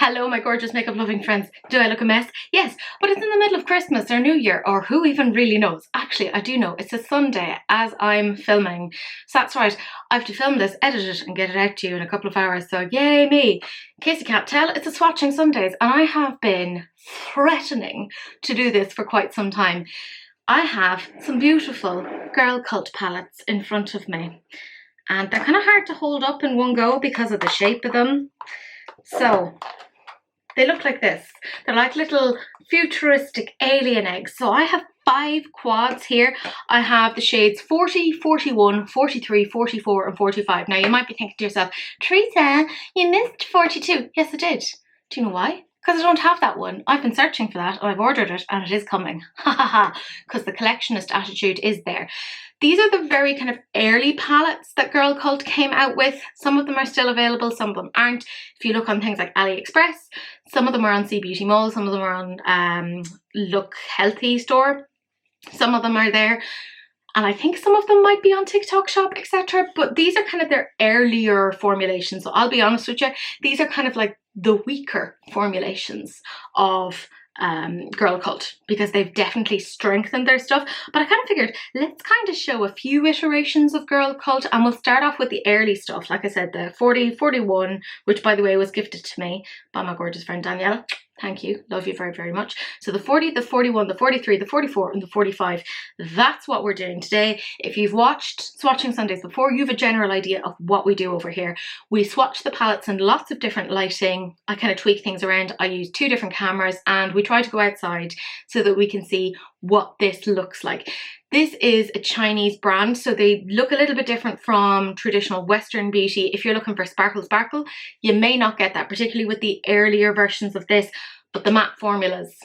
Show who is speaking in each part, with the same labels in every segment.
Speaker 1: Hello, my gorgeous makeup loving friends. Do I look a mess? Yes, but it's in the middle of Christmas or New Year, or who even really knows? Actually, I do know. It's a Sunday as I'm filming. So that's right, I have to film this, edit it, and get it out to you in a couple of hours. So yay me. In case you can't tell, it's a Swatching Sundays, and I have been threatening to do this for quite some time. I have some beautiful Girlcult palettes in front of me, and they're kind of hard to hold up in one go because of the shape of them. So they look like this. They're like little futuristic alien eggs. So I have 5 quads here. I have the shades 40, 41, 43, 44 and 45. Now you might be thinking to yourself, Teresa, you missed 42. Yes, I did. Do you know why? Because I don't have that one. I've been searching for that and I've ordered it and it is coming. Ha ha ha. Because the collectionist attitude is there. These are the very kind of early palettes that Girlcult came out with. Some of them are still available, some of them aren't. If you look on things like AliExpress, some of them are on C Beauty Mall, some of them are on Look Healthy store. Some of them are there. And I think some of them might be on TikTok Shop, etc. But these are kind of their earlier formulations. So I'll be honest with you, these are kind of like the weaker formulations of Girlcult, because they've definitely strengthened their stuff. But I kind of figured, let's kind of show a few iterations of Girlcult, and we'll start off with the early stuff. Like I said, the 40, 41, which by the way was gifted to me by my gorgeous friend Daniella. Thank you. Love you very, very much. So the 40, the 41, the 43, the 44 and the 45. That's what we're doing today. If you've watched Swatching Sundays before, you have a general idea of what we do over here. We swatch the palettes in lots of different lighting. I kind of tweak things around. I use 2 different cameras and we try to go outside so that we can see what this looks like. This is a Chinese brand, so they look a little bit different from traditional Western beauty. If you're looking for sparkle, you may not get that, particularly with the earlier versions of this, but the matte formulas,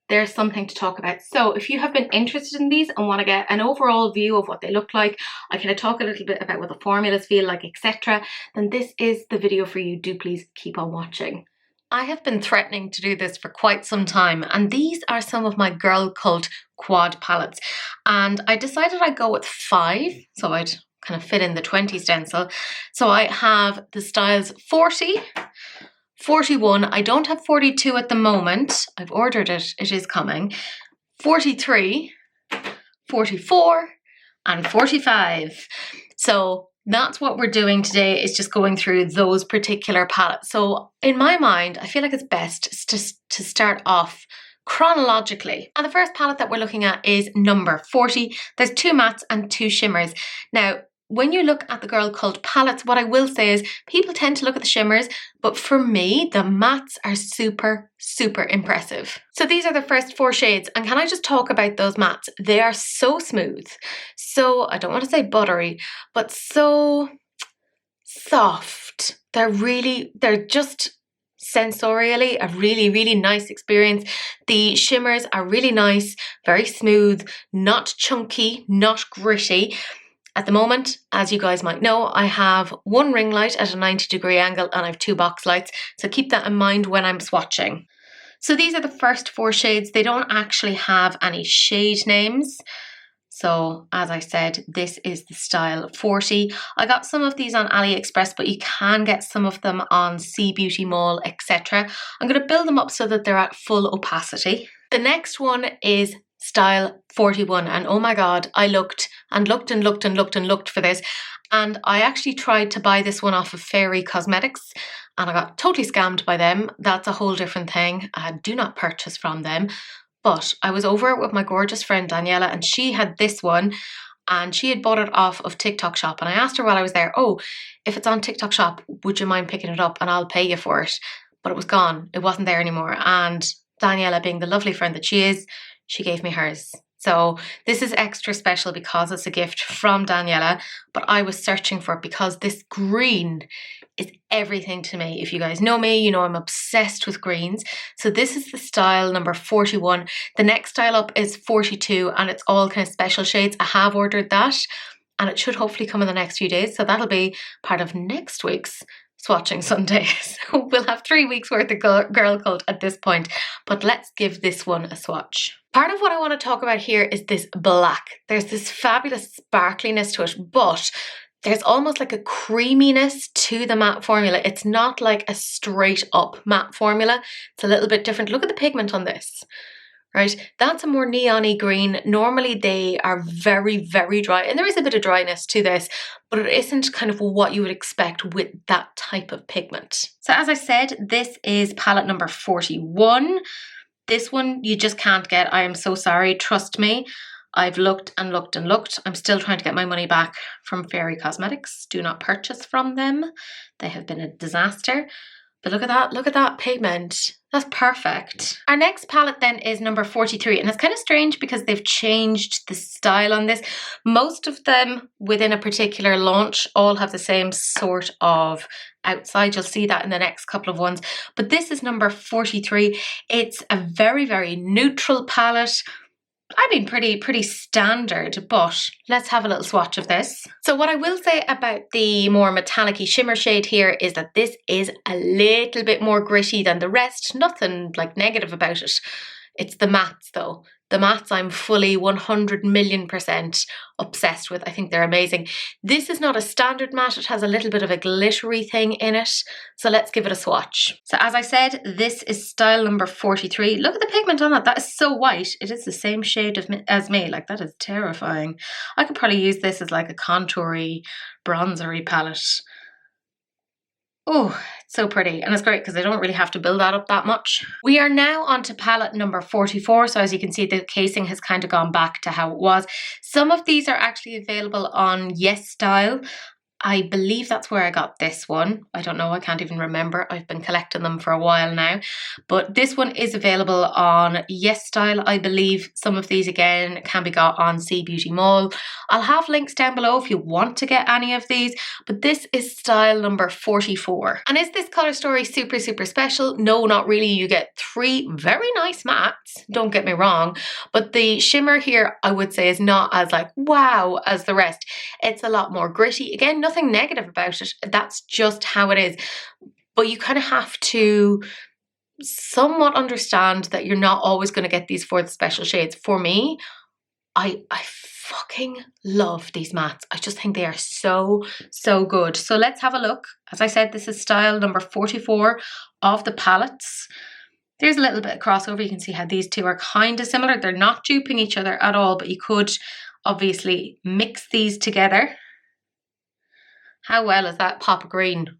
Speaker 1: there's something to talk about. So if you have been interested in these and want to get an overall view of what they look like, I kind of talk a little bit about what the formulas feel like, etc., then this is the video for you. Do please keep on watching. I have been threatening to do this for quite some time, and these are some of my Girlcult quad palettes, and I decided I'd go with 5, so I'd kind of fit in the 20 stencil. So I have the styles 40, 41, I don't have 42 at the moment, I've ordered it, it is coming, 43, 44 and 45. So that's what we're doing today, is just going through those particular palettes. So in my mind, I feel like it's best to start off chronologically. And the first palette that we're looking at is number 40. There's 2 mattes and 2 shimmers. Now, when you look at the Girlcult palettes, what I will say is people tend to look at the shimmers, but for me, the mattes are super, super impressive. So these are the first 4 shades, and can I just talk about those mattes? They are so smooth, so, I don't want to say buttery, but so soft. They're just sensorially a really, really nice experience. The shimmers are really nice, very smooth, not chunky, not gritty. At the moment, as you guys might know, I have 1 ring light at a 90-degree angle and I have 2 box lights, so keep that in mind when I'm swatching. So these are the first 4 shades. They don't actually have any shade names. So as I said, this is the style 40. I got some of these on AliExpress, but you can get some of them on C Beauty Mall, etc. I'm going to build them up so that they're at full opacity. The next one is style 41, and oh my god, I looked and looked and looked and looked and looked for this, and I actually tried to buy this one off of Fairy Cosmetics and I got totally scammed by them. That's a whole different thing. I do not purchase from them, but I was over with my gorgeous friend Daniella and she had this one and she had bought it off of TikTok Shop, and I asked her while I was there, oh, if it's on TikTok Shop, would you mind picking it up and I'll pay you for it? But it was gone, it wasn't there anymore, and Daniella, being the lovely friend that she is, she gave me hers. So this is extra special because it's a gift from Daniella, but I was searching for it because this green is everything to me. If you guys know me, you know I'm obsessed with greens. So this is the style number 41. The next style up is 42 and it's all kind of special shades. I have ordered that and it should hopefully come in the next few days. So that'll be part of next week's Swatching Sundays. So we'll have 3 weeks worth of Girlcult at this point, but let's give this one a swatch. Part of what I want to talk about here is this black. There's this fabulous sparkliness to it, but There's almost like a creaminess to the matte formula. It's not like a straight up matte formula. It's a little bit different. Look at the pigment on this, right? That's a more neon-y green. Normally they are very, very dry, and there is a bit of dryness to this, but it isn't kind of what you would expect with that type of pigment. So as I said, this is palette number 41. This one you just can't get. I am so sorry. Trust me. I've looked and looked and looked. I'm still trying to get my money back from Fairy Cosmetics. Do not purchase from them. They have been a disaster. But look at that pigment. That's perfect. Our next palette then is number 43, and it's kind of strange because they've changed the style on this. Most of them within a particular launch all have the same sort of outside. You'll see that in the next couple of ones. But this is number 43. It's a very, very neutral palette. I mean, pretty standard, but let's have a little swatch of this. So what I will say about the more metallic-y shimmer shade here is that this is a little bit more gritty than the rest. Nothing like negative about it. It's the mattes though. The mattes I'm fully 100,000,000% obsessed with. I think they're amazing. This is not a standard matte. It has a little bit of a glittery thing in it. So let's give it a swatch. So as I said, this is style number 43. Look at the pigment on that. That is so white. It is the same shade as me. Like, that is terrifying. I could probably use this as like a contoury, bronzery palette. Oh, it's so pretty, and it's great because I don't really have to build that up that much. We are now on to palette number 44. So as you can see, the casing has kind of gone back to how it was. Some of these are actually available on Yes Style. I believe that's where I got this one. I don't know, I can't even remember. I've been collecting them for a while now. But this one is available on Yes Style. I believe some of these again can be got on C Beauty Mall. I'll have links down below if you want to get any of these. But this is style number 44. And is this colour story super, super special? No, not really. You get 3 very nice mattes, don't get me wrong. But the shimmer here, I would say, is not as like wow as the rest. It's a lot more gritty. Again, nothing negative about it. That's just how it is. But you kind of have to somewhat understand that you're not always going to get these for the special shades. For me, I fucking love these mattes. I just think they are so, so good. So let's have a look. As I said, this is style number 44 of the palettes. There's a little bit of crossover. You can see how these two are kind of similar. They're not duping each other at all, but you could obviously mix these together. How well is that pop of green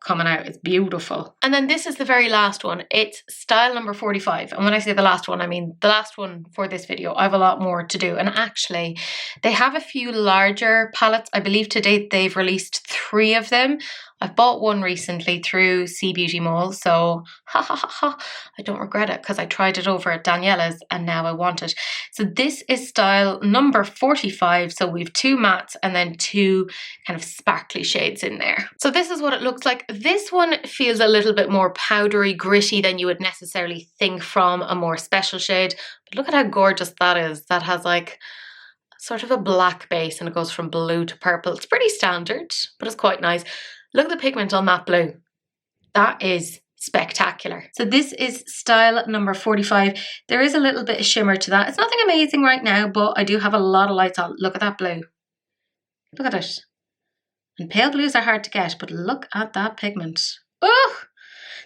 Speaker 1: coming out? It's beautiful. And then this is the very last one. It's style number 45. And when I say the last one, I mean the last one for this video. I have a lot more to do. And actually, they have a few larger palettes. I believe to date they've released 3 of them. I've bought one recently through C Beauty Mall, so I don't regret it because I tried it over at Daniella's and now I want it. So this is style number 45. So we've 2 mattes and then 2 kind of sparkly shades in there. So this is what it looks like. This one feels a little bit more powdery, gritty than you would necessarily think from a more special shade. But look at how gorgeous that is. That has like sort of a black base and it goes from blue to purple. It's pretty standard, but it's quite nice. Look at the pigment on that blue. That is spectacular. So this is style number 45. There is a little bit of shimmer to that. It's nothing amazing right now, but I do have a lot of lights on. Look at that blue. Look at it. And pale blues are hard to get, but look at that pigment. Oh,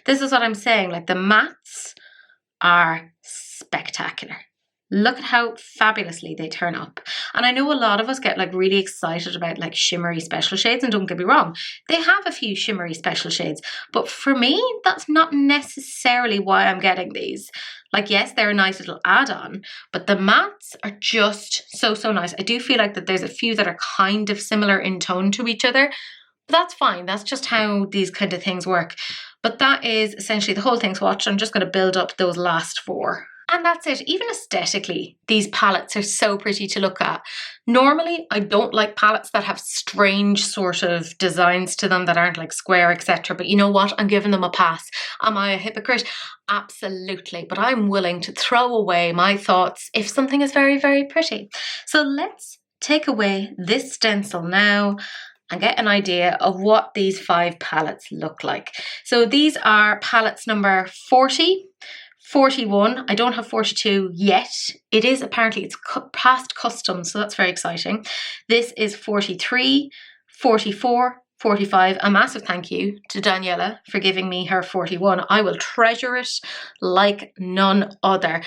Speaker 1: this is what I'm saying. Like, the mattes are spectacular. Look at how fabulously they turn up. And I know a lot of us get like really excited about like shimmery special shades, and don't get me wrong, they have a few shimmery special shades, but for me, that's not necessarily why I'm getting these. Like, yes, they're a nice little add-on, but the mattes are just so, so nice. I do feel like that there's a few that are kind of similar in tone to each other, but that's fine. That's just how these kind of things work. But that is essentially the whole thing swatched. I'm just going to build up those last 4. And that's it. Even aesthetically, these palettes are so pretty to look at. Normally, I don't like palettes that have strange sort of designs to them that aren't like square, etc. But you know what? I'm giving them a pass. Am I a hypocrite? Absolutely. But I'm willing to throw away my thoughts if something is very, very pretty. So let's take away this stencil now and get an idea of what these 5 palettes look like. So these are palettes number 40, 41. I don't have 42 yet. It is apparently, it's past customs, so that's very exciting. This is 43, 44, 45. A massive thank you to Daniella for giving me her 41. I will treasure it like none other.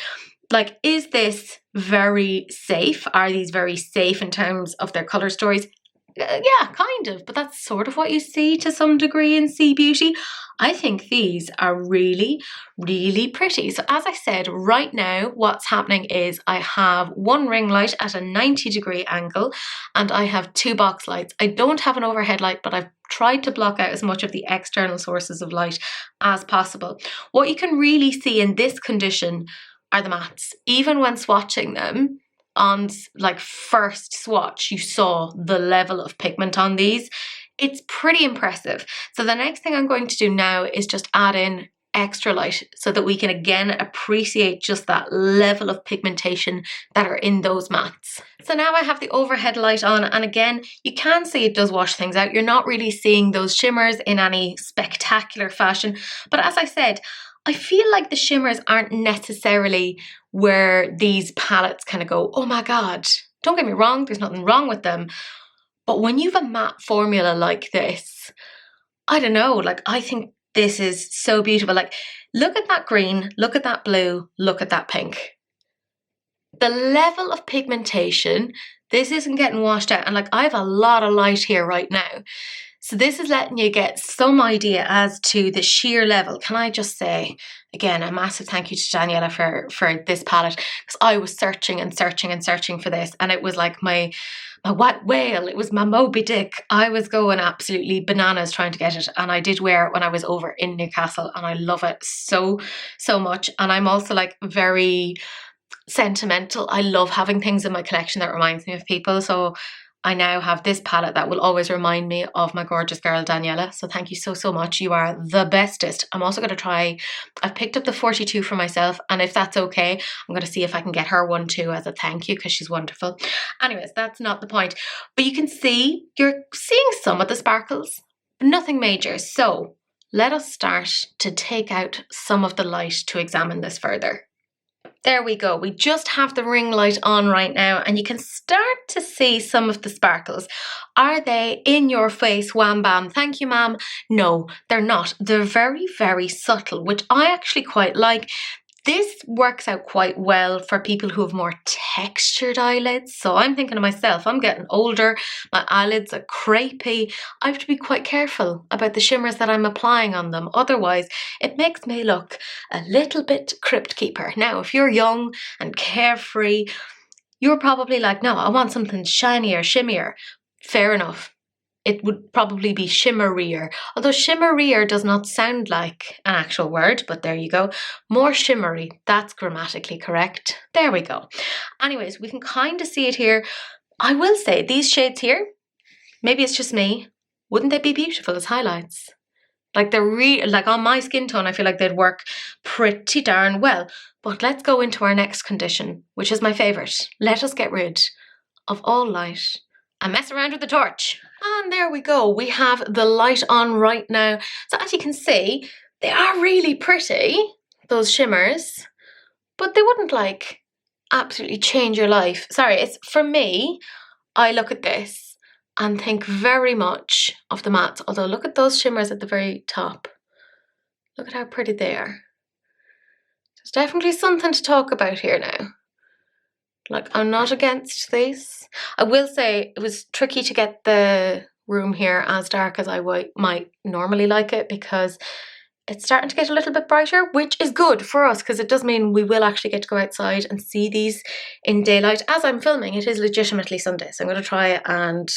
Speaker 1: Like, is this very safe? Are these very safe in terms of their colour stories? Yeah, kind of, but that's sort of what you see to some degree in Sea Beauty. I think these are really, really pretty. So as I said, right now what's happening is I have one ring light at a 90-degree angle and I have two box lights. I don't have an overhead light, but I've tried to block out as much of the external sources of light as possible. What you can really see in this condition are the mattes. Even when swatching them, on like first swatch, you saw the level of pigment on these. It's pretty impressive. So the next thing I'm going to do now is just add in extra light so that we can again appreciate just that level of pigmentation that are in those mattes. So now I have the overhead light on, and again, you can see it does wash things out. You're not really seeing those shimmers in any spectacular fashion, but as I said, I feel like the shimmers aren't necessarily where these palettes kind of go, oh my God. Don't get me wrong, there's nothing wrong with them. But when you have a matte formula like this, I don't know, like I think this is so beautiful. Like, look at that green, look at that blue, look at that pink. The level of pigmentation, this isn't getting washed out. And like, I have a lot of light here right now. So this is letting you get some idea as to the sheer level. Can I just say, again, a massive thank you to Daniella for this palette, because I was searching and searching and searching for this, and it was like my white whale, it was my Moby Dick. I was going absolutely bananas trying to get it, and I did wear it when I was over in Newcastle, and I love it so, so much. And I'm also like very sentimental. I love having things in my collection that reminds me of people. So I now have this palette that will always remind me of my gorgeous girl Daniella. So thank you so, so much. You are the bestest. I'm also going to try, I've picked up the 42 for myself, and if that's okay, I'm going to see if I can get her one too as a thank you, because she's wonderful. Anyways, that's not the point. But you can see, you're seeing some of the sparkles, but nothing major. So let us start to take out some of the light to examine this further. There we go. We just have the ring light on right now, and you can start to see some of the sparkles. Are they in your face? Wham bam. Thank you, ma'am. No, they're not. They're very, very subtle, which I actually quite like. This works out quite well for people who have more textured eyelids. So I'm thinking to myself, I'm getting older, my eyelids are crepey. I have to be quite careful about the shimmers that I'm applying on them. Otherwise, it makes me look a little bit crypt keeper. Now, if you're young and carefree, you're probably like, no, I want something shinier, shimmier. Fair enough. It would probably be shimmerier, although shimmerier does not sound like an actual word, but there you go. More shimmery, that's grammatically correct. There we go. Anyways, we can kind of see it here. I will say these shades here, maybe it's just me, wouldn't they be beautiful as highlights? Like they're like on my skin tone, I feel like they'd work pretty darn well. But let's go into our next condition, which is my favorite. Let us get rid of all light and mess around with the torch. And there we go, we have the light on right now. So as you can see, they are really pretty, those shimmers, but they wouldn't like absolutely change your life. Sorry, it's for me, I look at this and think very much of the mattes, although look at those shimmers at the very top. Look at how pretty they are. There's definitely something to talk about here now. Like, I'm not against these. I will say it was tricky to get the room here as dark as I might normally like it, because it's starting to get a little bit brighter, which is good for us because it does mean we will actually get to go outside and see these in daylight. As I'm filming, it is legitimately Sunday, so I'm going to try and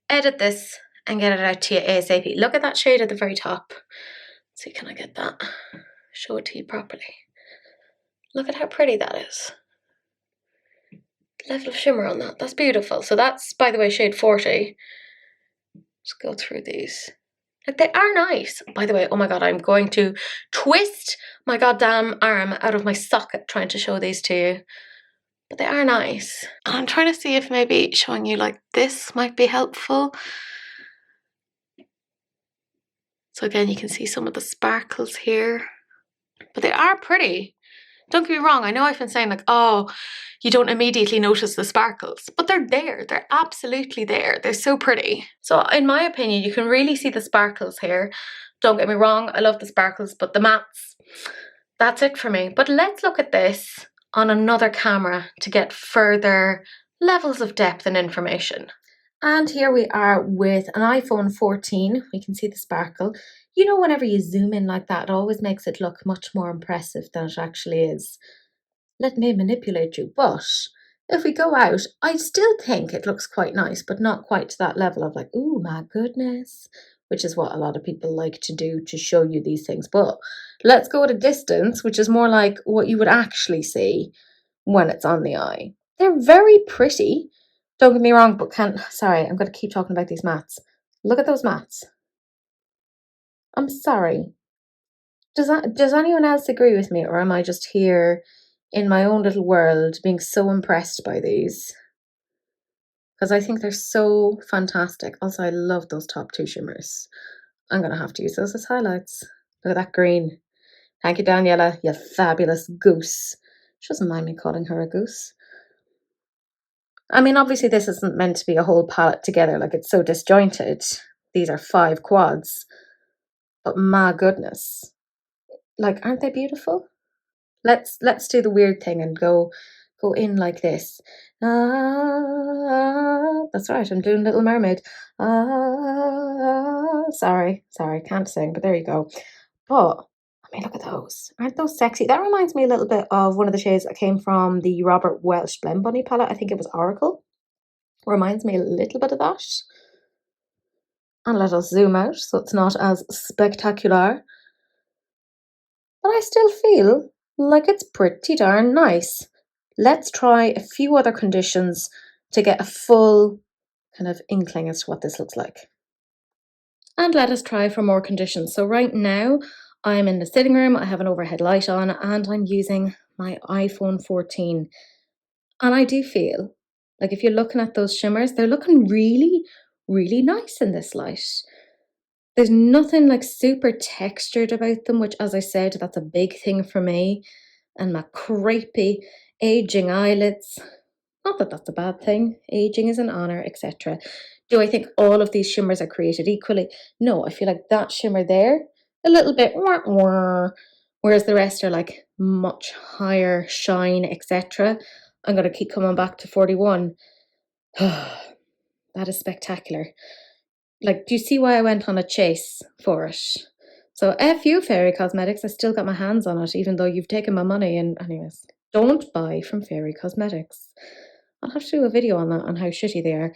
Speaker 1: edit this and get it out to you ASAP. Look at that shade at the very top. Let's see, can I get that? Show it to you properly. Look at how pretty that is. Level of shimmer on that, that's beautiful. So that's, by the way, shade 40. Let's go through these. Like, they are nice. By the way, oh my God, I'm going to twist my goddamn arm out of my socket trying to show these to you. But they are nice. And I'm trying to see if maybe showing you like this might be helpful. So again, you can see some of the sparkles here. But they are pretty. Don't get me wrong, I know I've been saying like, oh, you don't immediately notice the sparkles, but they're there. They're absolutely there. They're so pretty. So in my opinion, you can really see the sparkles here. Don't get me wrong, I love the sparkles, but the mattes, that's it for me. But let's look at this on another camera to get further levels of depth and information. And here we are with an iPhone 14. We can see the sparkle. You know, whenever you zoom in like that, it always makes it look much more impressive than it actually is. Let me manipulate you. But if we go out, I still think it looks quite nice, but not quite to that level of like, ooh, my goodness, which is what a lot of people like to do to show you these things. But let's go at a distance, which is more like what you would actually see when it's on the eye. They're very pretty. Don't get me wrong, but sorry, I'm going to keep talking about these mattes. Look at those mattes. I'm sorry. Does anyone else agree with me, or am I just here in my own little world being so impressed by these? Because I think they're so fantastic. Also, I love those top two shimmers. I'm going to have to use those as highlights. Look at that green. Thank you, Daniella, you fabulous goose. She doesn't mind me calling her a goose. I mean, obviously this isn't meant to be a whole palette together, like it's so disjointed. These are 5 quads. But my goodness. Like, aren't they beautiful? Let's do the weird thing and go in like this. That's right, I'm doing Little Mermaid. Sorry, can't sing, but there you go. But I mean, look at those. Aren't those sexy? That reminds me a little bit of one of the shades that came from the Robert Welsh Blend Bunny palette. I think it was Oracle. Reminds me a little bit of that. And let us zoom out so it's not as spectacular. But I still feel like it's pretty darn nice. Let's try a few other conditions to get a full kind of inkling as to what this looks like. And let us try for more conditions. So right now I'm in the sitting room, I have an overhead light on, and I'm using my iPhone 14. And I do feel like if you're looking at those shimmers, they're looking really, really nice in this light. There's nothing like super textured about them, which, as I said, that's a big thing for me. And my crepey aging eyelids. Not that that's a bad thing. Aging is an honor, etc. Do I think all of these shimmers are created equally? No, I feel like that shimmer there, a little bit wah, wah, whereas the rest are like much higher shine, etc. I'm going to keep coming back to 41. That is spectacular. Like, do you see why I went on a chase for it? So F you, Fairy Cosmetics, I still got my hands on it, even though you've taken my money. And anyways, don't buy from Fairy Cosmetics. I'll have to do a video on that, on how shitty they are.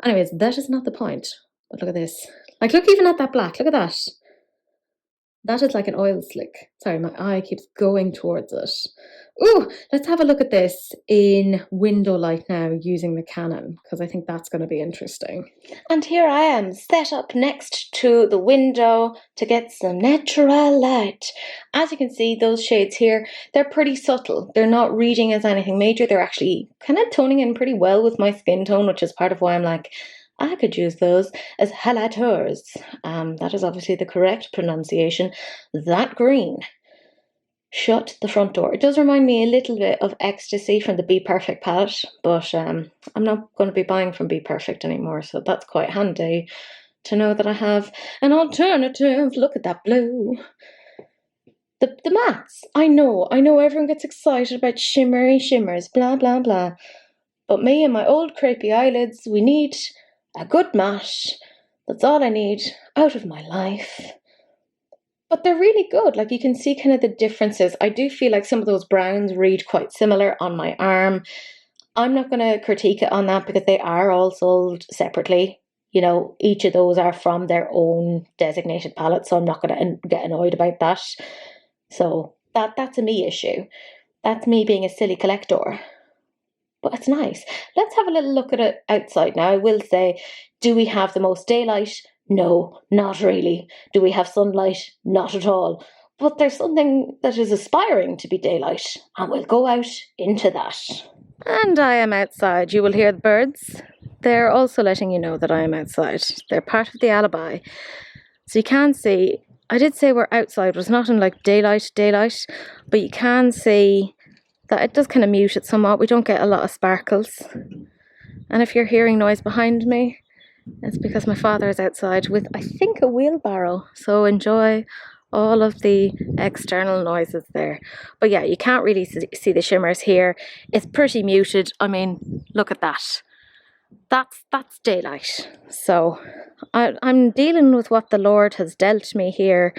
Speaker 1: Anyways, that is not the point. But look at this. Like, look even at that black. Look at that. That is like an oil slick. Sorry, my eye keeps going towards it. Ooh, let's have a look at this in window light now using the Canon, because I think that's going to be interesting. And here I am set up next to the window to get some natural light. As you can see, those shades here, they're pretty subtle. They're not reading as anything major. They're actually kind of toning in pretty well with my skin tone, which is part of why I'm like, I could use those as highlighters. That is obviously the correct pronunciation. That green. Shut the front door. It does remind me a little bit of Ecstasy from the Be Perfect palette, but I'm not going to be buying from Be Perfect anymore, so that's quite handy to know that I have an alternative. Look at that blue. The mattes. I know everyone gets excited about shimmery shimmers, blah, blah, blah. But me and my old crepey eyelids, we need a good matte. That's all I need out of my life. But they're really good. Like, you can see kind of the differences. I do feel like some of those browns read quite similar on my arm. I'm not going to critique it on that because they are all sold separately. You know, each of those are from their own designated palette, so I'm not going to get annoyed about that. So that's a me issue. That's me being a silly collector. But it's nice. Let's have a little look at it outside now. I will say, do we have the most daylight? No, not really. Do we have sunlight? Not at all. But there's something that is aspiring to be daylight, and we'll go out into that. And I am outside. You will hear the birds. They're also letting you know that I am outside. They're part of the alibi. So you can see, I did say we're outside. It's not in like daylight, but you can see that it does kind of mute it somewhat. We don't get a lot of sparkles. And if you're hearing noise behind me, it's because my father is outside with, I think, a wheelbarrow. So enjoy all of the external noises there. But yeah, you can't really see the shimmers here. It's pretty muted. I mean, look at that. That's daylight. So I'm dealing with what the Lord has dealt me here.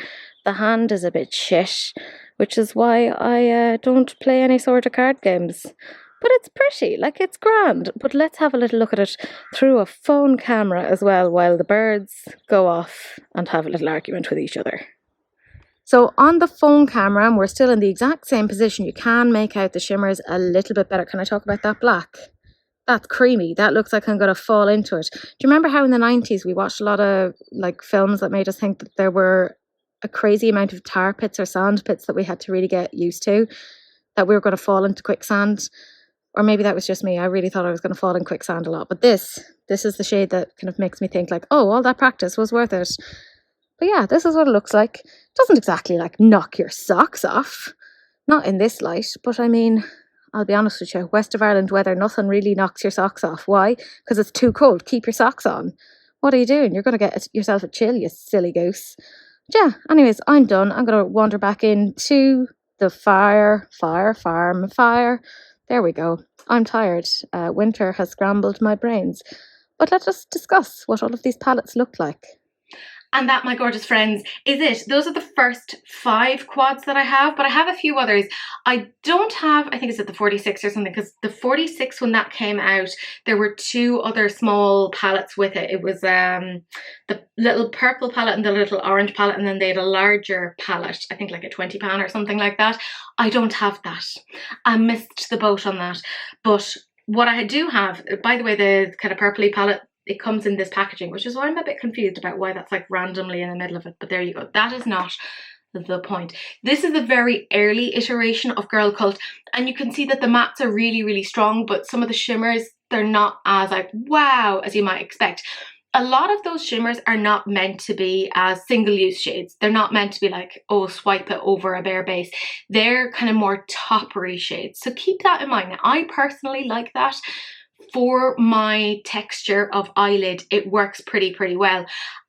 Speaker 1: The hand is a bit shit, which is why I don't play any sort of card games. But it's pretty, like it's grand. But let's have a little look at it through a phone camera as well while the birds go off and have a little argument with each other. So on the phone camera, and we're still in the exact same position, you can make out the shimmers a little bit better. Can I talk about that black? That's creamy. That looks like I'm going to fall into it. Do you remember how in the 90s we watched a lot of like films that made us think that there were a crazy amount of tar pits or sand pits that we had to really get used to, that we were going to fall into quicksand? Or maybe that was just me. I really thought I was going to fall in quicksand a lot. But this is the shade that kind of makes me think like, oh, all that practice was worth it. But yeah, this is what it looks like. It doesn't exactly like knock your socks off. Not in this light. But I mean, I'll be honest with you, West of Ireland weather, nothing really knocks your socks off. Why? Because it's too cold. Keep your socks on. What are you doing? You're going to get yourself a chill, you silly goose. But yeah, anyways, I'm done. I'm going to wander back into the farm. There we go. I'm tired. Winter has scrambled my brains. But let us discuss what all of these palettes look like. And that, my gorgeous friends, is it. Those are the first 5 quads that I have, but I have a few others. I don't have, I think it's at the 46 or something, because the 46, when that came out, there were 2 other small palettes with it. It was the little purple palette and the little orange palette, and then they had a larger palette, I think like a 20 pan or something like that. I don't have that. I missed the boat on that. But what I do have, by the way, the kind of purpley palette, it comes in this packaging, which is why I'm a bit confused about why that's like randomly in the middle of it. But there you go. That is not the point. This is a very early iteration of Girlcult, and you can see that the mattes are really, really strong, but some of the shimmers, they're not as like wow as you might expect. A lot of those shimmers are not meant to be as single-use shades. They're not meant to be like, oh, swipe it over a bare base. They're kind of more toppery shades. So keep that in mind. Now, I personally like that. For my texture of eyelid, it works pretty well.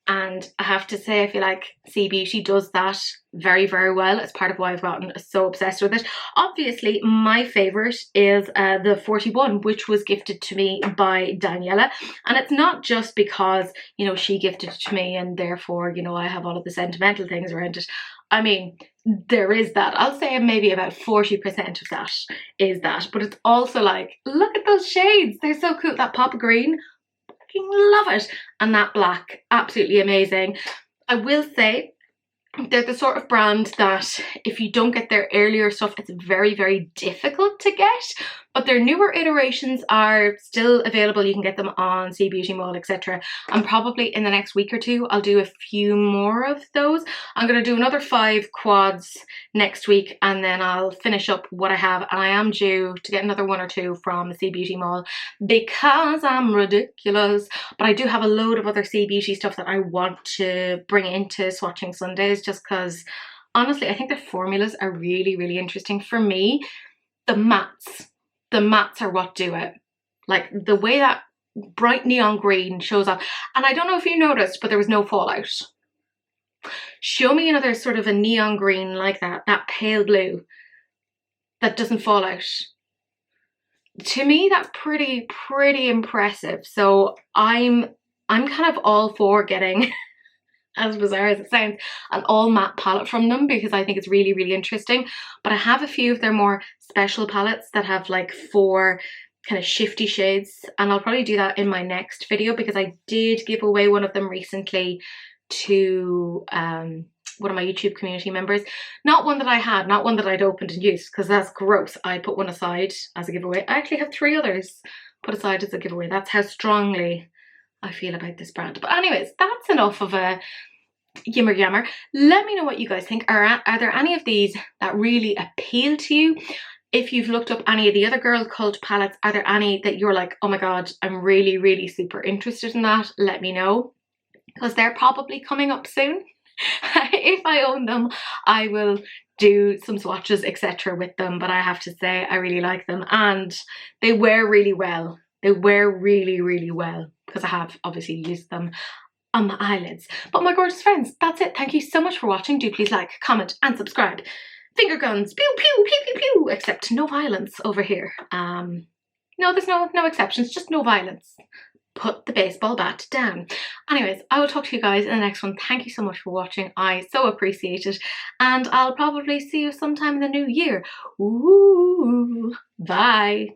Speaker 1: And I have to say, I feel like C Beauty does that very, very well. It's part of why I've gotten so obsessed with it. Obviously, my favourite is the 41, which was gifted to me by Daniella. And it's not just because, you know, she gifted it to me and therefore, you know, I have all of the sentimental things around it. I mean, there is that. I'll say maybe about 40% of that is that. But it's also like, look at those shades. They're so cool. That pop of green, love it. And that black, absolutely amazing. I will say they're the sort of brand that if you don't get their earlier stuff, it's very, very difficult to get. But their newer iterations are still available. You can get them on C Beauty Mall, etc. And probably in the next week or 2, I'll do a few more of those. I'm going to do another 5 quads next week, and then I'll finish up what I have. And I am due to get another 1 or 2 from the C Beauty Mall because I'm ridiculous. But I do have a load of other C Beauty stuff that I want to bring into Swatching Sundays, just because honestly, I think the formulas are really, really interesting. For me, the mattes are what do it. Like the way that bright neon green shows up. And I don't know if you noticed, but there was no fallout. Show me another sort of a neon green like that pale blue, that doesn't fall out. To me, that's pretty impressive. So I'm kind of all for getting, as bizarre as it sounds, an all matte palette from them, because I think it's really, really interesting. But I have a few of their more special palettes that have like 4 kind of shifty shades, and I'll probably do that in my next video, because I did give away one of them recently to one of my YouTube community members. Not one that I had, not one that I'd opened and used, because that's gross. I put one aside as a giveaway. I actually have 3 others put aside as a giveaway. That's how strongly I feel about this brand. But anyways, that's enough of a yammer. Let me know what you guys think. Are there any of these that really appeal to you? If you've looked up any of the other Girlcult palettes, are there any that you're like, oh my god, I'm really, really super interested in that? Let me know, because they're probably coming up soon. If I own them, I will do some swatches, etc. with them, but I have to say I really like them, and they wear really well. They wear really, really well, because I have obviously used them on my eyelids. But my gorgeous friends, that's it. Thank you so much for watching. Do please like, comment and subscribe. Finger guns, pew pew pew pew pew, except no violence over here. No, there's no exceptions, just no violence. Put the baseball bat down. Anyways, I will talk to you guys in the next one. Thank you so much for watching. I so appreciate it. And I'll probably see you sometime in the new year. Ooh, bye.